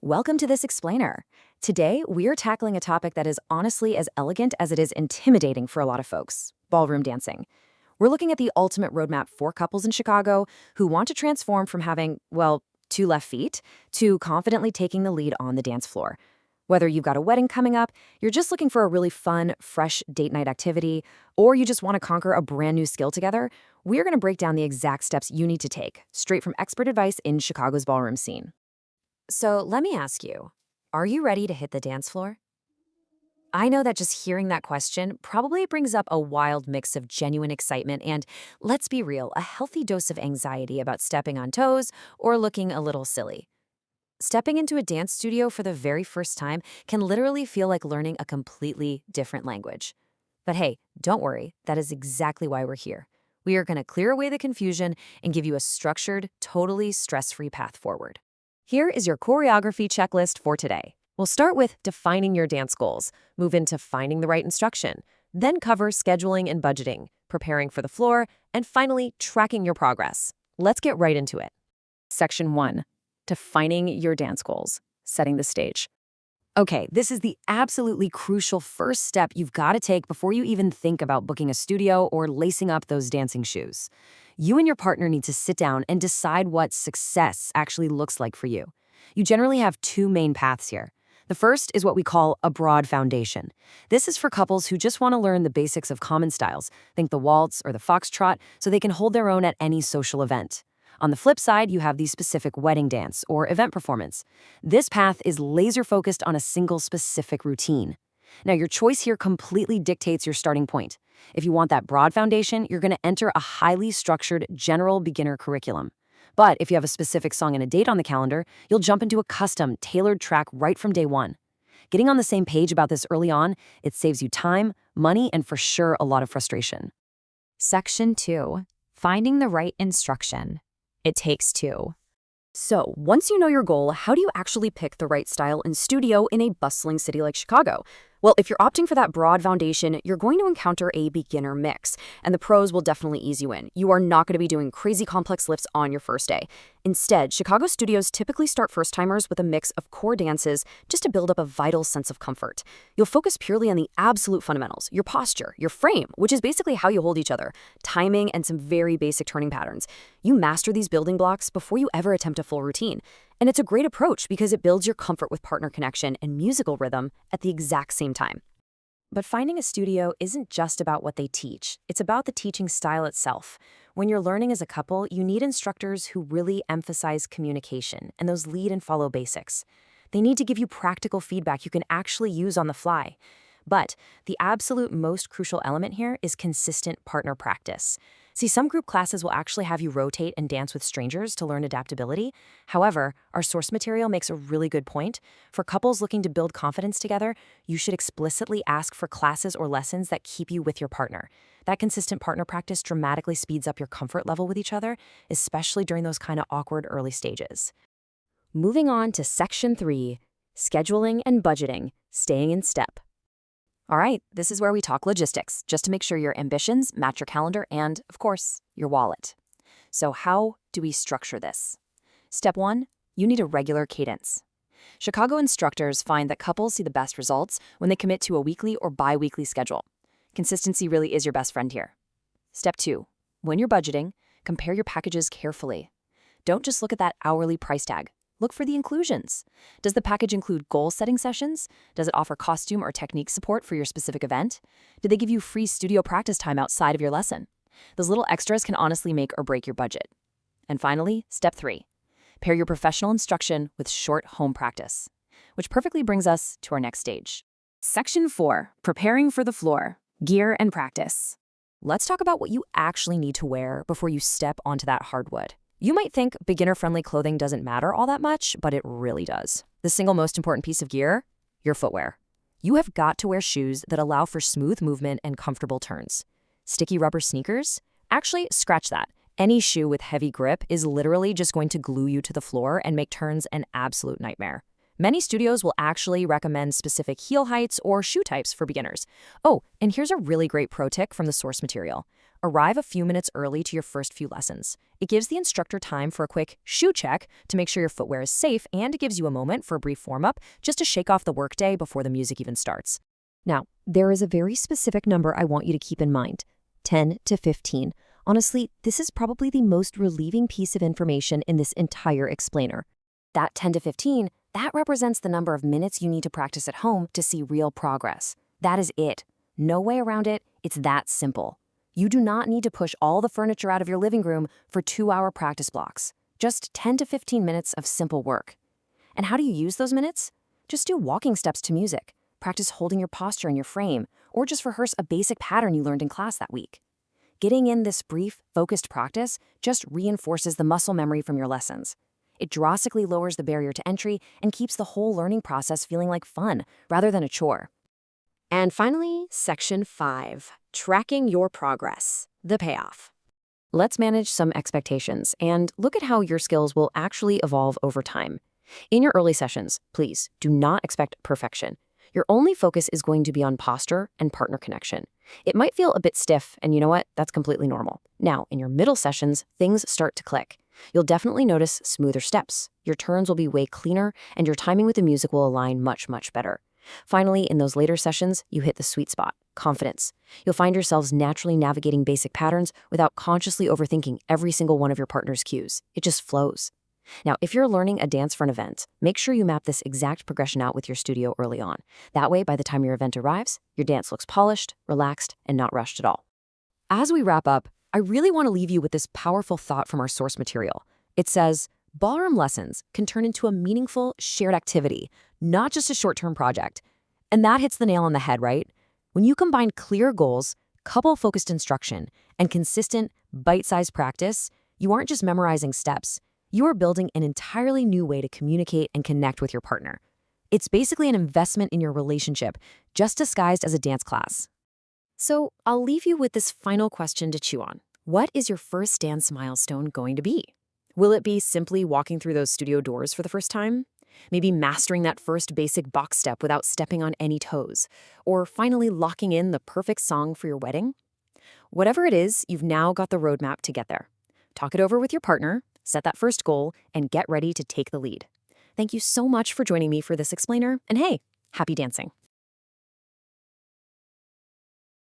Welcome to this explainer. Today, we are tackling a topic that is honestly as elegant as it is intimidating for a lot of folks: ballroom dancing. We're looking at the ultimate roadmap for couples in Chicago who want to transform from having, well, two left feet to confidently taking the lead on the dance floor. Whether you've got a wedding coming up, you're just looking for a really fun, fresh date night activity, or you just want to conquer a brand new skill together, we're going to break down the exact steps you need to take, straight from expert advice in Chicago's ballroom scene. So let me ask you, are you ready to hit the dance floor? I know that just hearing that question probably brings up a wild mix of genuine excitement and, let's be real, a healthy dose of anxiety about stepping on toes or looking a little silly. Stepping into a dance studio for the very first time can literally feel like learning a completely different language. But hey, don't worry, that is exactly why we're here. We are going to clear away the confusion and give you a structured, totally stress-free path forward. Here is your choreography checklist for today. We'll start with defining your dance goals, move into finding the right instruction, then cover scheduling and budgeting, preparing for the floor, and finally, tracking your progress. Let's get right into it. Section 1. Defining your dance goals, setting the stage. Okay, this is the absolutely crucial first step you've got to take before you even think about booking a studio or lacing up those dancing shoes. You and your partner need to sit down and decide what success actually looks like for you. You generally have two main paths here. The first is what we call a broad foundation. This is for couples who just want to learn the basics of common styles, think the waltz or the foxtrot, so they can hold their own at any social event. On the flip side, you have the specific wedding dance or event performance. This path is laser-focused on a single specific routine. Now, your choice here completely dictates your starting point. If you want that broad foundation, you're going to enter a highly structured general beginner curriculum. But if you have a specific song and a date on the calendar, you'll jump into a custom, tailored track right from day one. Getting on the same page about this early on, it saves you time, money, and for sure a lot of frustration. Section 2. Finding the right instruction. It takes two. So, once you know your goal, how do you actually pick the right style and studio in a bustling city like Chicago? Well, if you're opting for that broad foundation, you're going to encounter a beginner mix, and the pros will definitely ease you in. You are not going to be doing crazy complex lifts on your first day. Instead, Chicago studios typically start first-timers with a mix of core dances just to build up a vital sense of comfort. You'll focus purely on the absolute fundamentals: your posture, your frame, which is basically how you hold each other, timing, and some very basic turning patterns. You master these building blocks before you ever attempt a full routine. And it's a great approach because it builds your comfort with partner connection and musical rhythm at the exact same time. But finding a studio isn't just about what they teach. It's about the teaching style itself. When you're learning as a couple, you need instructors who really emphasize communication and those lead and follow basics. They need to give you practical feedback you can actually use on the fly. But the absolute most crucial element here is consistent partner practice. See, some group classes will actually have you rotate and dance with strangers to learn adaptability. However, our source material makes a really good point. For couples looking to build confidence together, you should explicitly ask for classes or lessons that keep you with your partner. That consistent partner practice dramatically speeds up your comfort level with each other, especially during those kind of awkward early stages. Moving on to Section 3, scheduling and budgeting, staying in step. All right, this is where we talk logistics, just to make sure your ambitions match your calendar and, of course, your wallet. So how do we structure this? Step 1, you need a regular cadence. Chicago instructors find that couples see the best results when they commit to a weekly or bi-weekly schedule. Consistency really is your best friend here. Step 2, when you're budgeting, compare your packages carefully. Don't just look at that hourly price tag. Look for the inclusions. Does the package include goal-setting sessions? Does it offer costume or technique support for your specific event? Do they give you free studio practice time outside of your lesson? Those little extras can honestly make or break your budget. And finally, Step 3. Pair your professional instruction with short home practice, which perfectly brings us to our next stage. Section 4. Preparing for the floor, gear and practice. Let's talk about what you actually need to wear before you step onto that hardwood. You might think beginner-friendly clothing doesn't matter all that much, but it really does. The single most important piece of gear? Your footwear. You have got to wear shoes that allow for smooth movement and comfortable turns. Sticky rubber sneakers? Actually, scratch that. Any shoe with heavy grip is literally just going to glue you to the floor and make turns an absolute nightmare. Many studios will actually recommend specific heel heights or shoe types for beginners. Oh, and here's a really great pro tip from the source material. Arrive a few minutes early to your first few lessons. It gives the instructor time for a quick shoe check to make sure your footwear is safe, and it gives you a moment for a brief warm-up just to shake off the workday before the music even starts. Now, there is a very specific number I want you to keep in mind: 10 to 15. Honestly, this is probably the most relieving piece of information in this entire explainer. That 10 to 15, that represents the number of minutes you need to practice at home to see real progress. That is it. No way around it. It's that simple. You do not need to push all the furniture out of your living room for 2-hour practice blocks. Just 10 to 15 minutes of simple work. And how do you use those minutes? Just do walking steps to music. Practice holding your posture in your frame, or just rehearse a basic pattern you learned in class that week. Getting in this brief, focused practice just reinforces the muscle memory from your lessons. It drastically lowers the barrier to entry and keeps the whole learning process feeling like fun rather than a chore. And finally, Section 5, Tracking Your Progress, the payoff. Let's manage some expectations and look at how your skills will actually evolve over time. In your early sessions, please do not expect perfection. Your only focus is going to be on posture and partner connection. It might feel a bit stiff, and you know what? That's completely normal. Now, in your middle sessions, things start to click. You'll definitely notice smoother steps. Your turns will be way cleaner, and your timing with the music will align much, much better. Finally, in those later sessions, you hit the sweet spot: confidence. You'll find yourselves naturally navigating basic patterns without consciously overthinking every single one of your partner's cues. It just flows. Now, if you're learning a dance for an event, make sure you map this exact progression out with your studio early on. That way, by the time your event arrives, your dance looks polished, relaxed, and not rushed at all. As we wrap up, I really want to leave you with this powerful thought from our source material. It says, ballroom lessons can turn into a meaningful, shared activity, not just a short-term project. And that hits the nail on the head, right? When you combine clear goals, couple-focused instruction, and consistent, bite-sized practice, you aren't just memorizing steps. You are building an entirely new way to communicate and connect with your partner. It's basically an investment in your relationship, just disguised as a dance class. So I'll leave you with this final question to chew on. What is your first dance milestone going to be? Will it be simply walking through those studio doors for the first time? Maybe mastering that first basic box step without stepping on any toes? Or finally locking in the perfect song for your wedding? Whatever it is, you've now got the roadmap to get there. Talk it over with your partner, set that first goal, and get ready to take the lead. Thank you so much for joining me for this explainer, and hey, happy dancing.